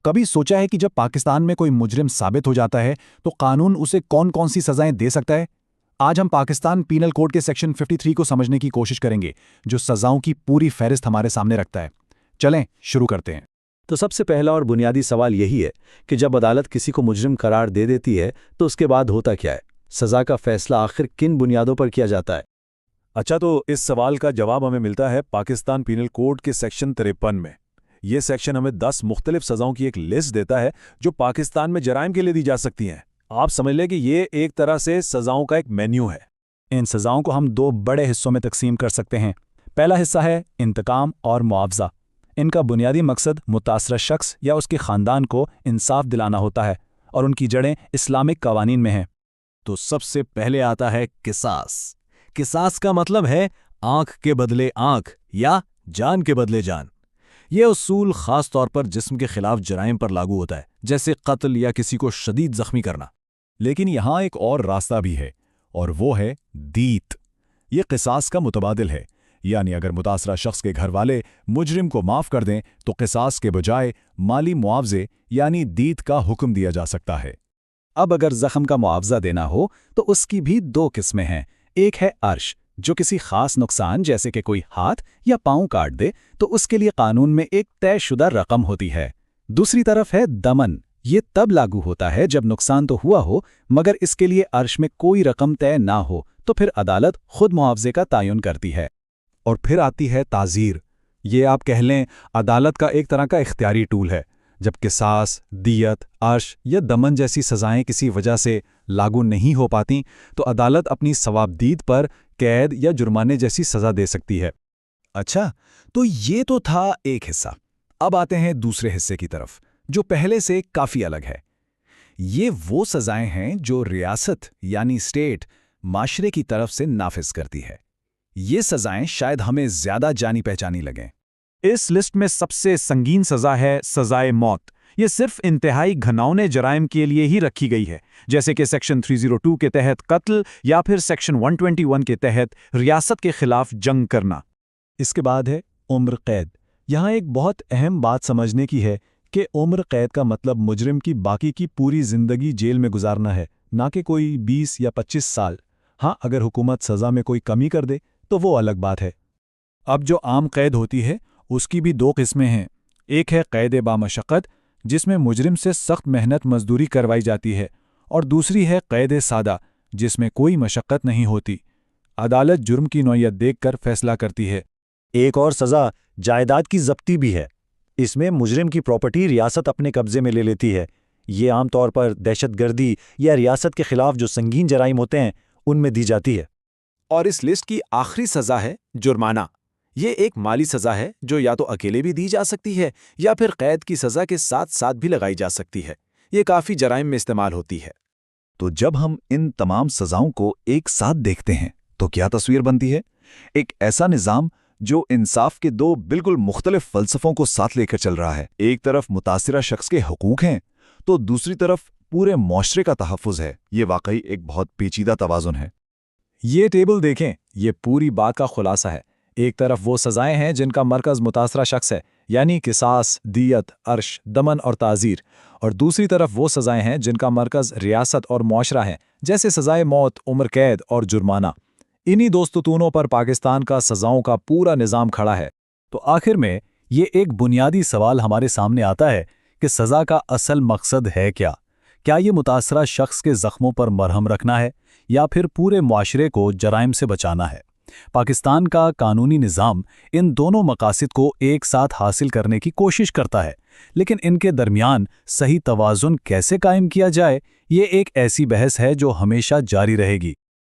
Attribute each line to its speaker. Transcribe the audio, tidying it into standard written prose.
Speaker 1: کبھی سوچا ہے کہ جب پاکستان میں کوئی مجرم ثابت ہو جاتا ہے تو قانون اسے کون کون سی سزائیں دے سکتا ہے؟ آج ہم پاکستان پینل کوڈ کے سیکشن 53 کو سمجھنے کی کوشش کریں گے، جو سزاؤں کی پوری فہرست ہمارے سامنے رکھتا ہے۔ چلیں شروع کرتے ہیں۔
Speaker 2: تو سب سے پہلا اور بنیادی سوال یہی ہے کہ جب عدالت کسی کو مجرم قرار دے دیتی ہے تو اس کے بعد ہوتا کیا ہے؟ سزا کا فیصلہ آخر کن بنیادوں پر کیا جاتا ہے؟
Speaker 3: اچھا، تو اس سوال کا جواب ہمیں ملتا ہے پاکستان پینل کوڈ کے سیکشن 53 میں۔ یہ سیکشن ہمیں 10 مختلف سزاؤں کی ایک لسٹ دیتا ہے جو پاکستان میں جرائم کے لیے دی جا سکتی ہیں۔ آپ سمجھ لیں کہ یہ ایک طرح سے سزاؤں کا ایک مینیو ہے۔
Speaker 1: ان سزاؤں کو ہم دو بڑے حصوں میں تقسیم کر سکتے ہیں۔ پہلا حصہ ہے انتقام اور معاوضہ۔ ان کا بنیادی مقصد متاثرہ شخص یا اس کے خاندان کو انصاف دلانا ہوتا ہے، اور ان کی جڑیں اسلامک قوانین میں ہیں۔
Speaker 4: تو سب سے پہلے آتا ہے قصاص۔ قصاص کا مطلب ہے آنکھ کے بدلے آنکھ یا جان کے بدلے جان۔ یہ اصول خاص طور پر جسم کے خلاف جرائم پر لاگو ہوتا ہے، جیسے قتل یا کسی کو شدید زخمی کرنا۔
Speaker 3: لیکن یہاں ایک اور راستہ بھی ہے، اور وہ ہے دیت۔ یہ قصاص کا متبادل ہے، یعنی اگر متاثرہ شخص کے گھر والے مجرم کو معاف کر دیں تو قصاص کے بجائے مالی معاوضے یعنی دیت کا حکم دیا جا سکتا ہے۔
Speaker 1: اب اگر زخم کا معاوضہ دینا ہو تو اس کی بھی دو قسمیں ہیں۔ ایک ہے عرش، جو کسی خاص نقصان جیسے کہ کوئی ہاتھ یا پاؤں کاٹ دے تو اس کے لیے قانون میں ایک طے شدہ رقم ہوتی ہے۔ دوسری طرف ہے دمن۔ یہ تب لاگو ہوتا ہے جب نقصان تو ہوا ہو مگر اس کے لیے عرش میں کوئی رقم طے نہ ہو، تو پھر عدالت خود معاوضے کا تعین کرتی ہے۔
Speaker 3: اور پھر آتی ہے تعزیر۔ یہ آپ کہہ لیں عدالت کا ایک طرح کا اختیاری ٹول ہے۔ جب قصاص، دیت، عرش یا دمن جیسی سزائیں کسی وجہ سے لاگو نہیں ہو پاتی تو عدالت اپنی ثوابدید پر قید یا جرمانے جیسی سزا دے سکتی ہے۔
Speaker 4: اچھا، تو یہ تو تھا ایک حصہ۔ اب آتے ہیں دوسرے حصے کی طرف، جو پہلے سے کافی الگ ہے۔ یہ وہ سزائیں ہیں جو ریاست یعنی اسٹیٹ معاشرے کی طرف سے نافذ کرتی ہے۔ یہ سزائیں شاید ہمیں زیادہ جانی پہچانی لگیں۔
Speaker 1: اس لسٹ میں سب سے سنگین سزا ہے سزائے موت۔ یہ صرف انتہائی گھناؤنے جرائم کے لیے ہی رکھی گئی ہے، جیسے کہ سیکشن 302 کے تحت قتل یا پھر سیکشن 121 کے تحت ریاست کے خلاف جنگ کرنا۔
Speaker 2: اس کے بعد ہے عمر قید۔ یہاں ایک بہت اہم بات سمجھنے کی ہے کہ عمر قید کا مطلب مجرم کی باقی کی پوری زندگی جیل میں گزارنا ہے، نہ کہ کوئی 20 یا 25 سال۔ ہاں، اگر حکومت سزا میں کوئی کمی کر دے تو وہ الگ بات ہے۔
Speaker 1: اب جو عام قید ہوتی ہے اس کی بھی دو قسمیں ہیں۔ ایک ہے قید بامشقت، جس میں مجرم سے سخت محنت مزدوری کروائی جاتی ہے، اور دوسری ہے قید سادہ، جس میں کوئی مشقت نہیں ہوتی۔ عدالت جرم کی نوعیت دیکھ کر فیصلہ کرتی ہے۔
Speaker 2: ایک اور سزا جائیداد کی ضبطی بھی ہے۔ اس میں مجرم کی پراپرٹی ریاست اپنے قبضے میں لے لیتی ہے۔ یہ عام طور پر دہشت گردی یا ریاست کے خلاف جو سنگین جرائم ہوتے ہیں ان میں دی جاتی ہے۔
Speaker 5: اور اس لسٹ کی آخری سزا ہے جرمانہ۔ یہ ایک مالی سزا ہے جو یا تو اکیلے بھی دی جا سکتی ہے یا پھر قید کی سزا کے ساتھ ساتھ بھی لگائی جا سکتی ہے۔ یہ کافی جرائم میں استعمال ہوتی ہے۔
Speaker 3: تو جب ہم ان تمام سزاؤں کو ایک ساتھ دیکھتے ہیں تو کیا تصویر بنتی ہے؟ ایک ایسا نظام جو انصاف کے دو بالکل مختلف فلسفوں کو ساتھ لے کر چل رہا ہے۔ ایک طرف متاثرہ شخص کے حقوق ہیں تو دوسری طرف پورے معاشرے کا تحفظ ہے۔ یہ واقعی ایک بہت پیچیدہ توازن ہے۔
Speaker 1: یہ ٹیبل دیکھیں، یہ پوری بات کا خلاصہ ہے۔ ایک طرف وہ سزائیں ہیں جن کا مرکز متاثرہ شخص ہے، یعنی قصاص، دیت، عرش، دمن اور تعزیر، اور دوسری طرف وہ سزائیں ہیں جن کا مرکز ریاست اور معاشرہ ہے، جیسے سزائے موت، عمر قید اور جرمانہ۔ انہی دو ستونوں پر پاکستان کا سزاؤں کا پورا نظام کھڑا ہے۔
Speaker 2: تو آخر میں یہ ایک بنیادی سوال ہمارے سامنے آتا ہے کہ سزا کا اصل مقصد ہے کیا؟ کیا یہ متاثرہ شخص کے زخموں پر مرہم رکھنا ہے یا پھر پورے معاشرے کو جرائم سے بچانا ہے؟ پاکستان کا قانونی نظام ان دونوں مقاصد کو ایک ساتھ حاصل کرنے کی کوشش کرتا ہے، لیکن ان کے درمیان صحیح توازن کیسے قائم کیا جائے، یہ ایک ایسی بحث ہے جو ہمیشہ جاری رہے گی۔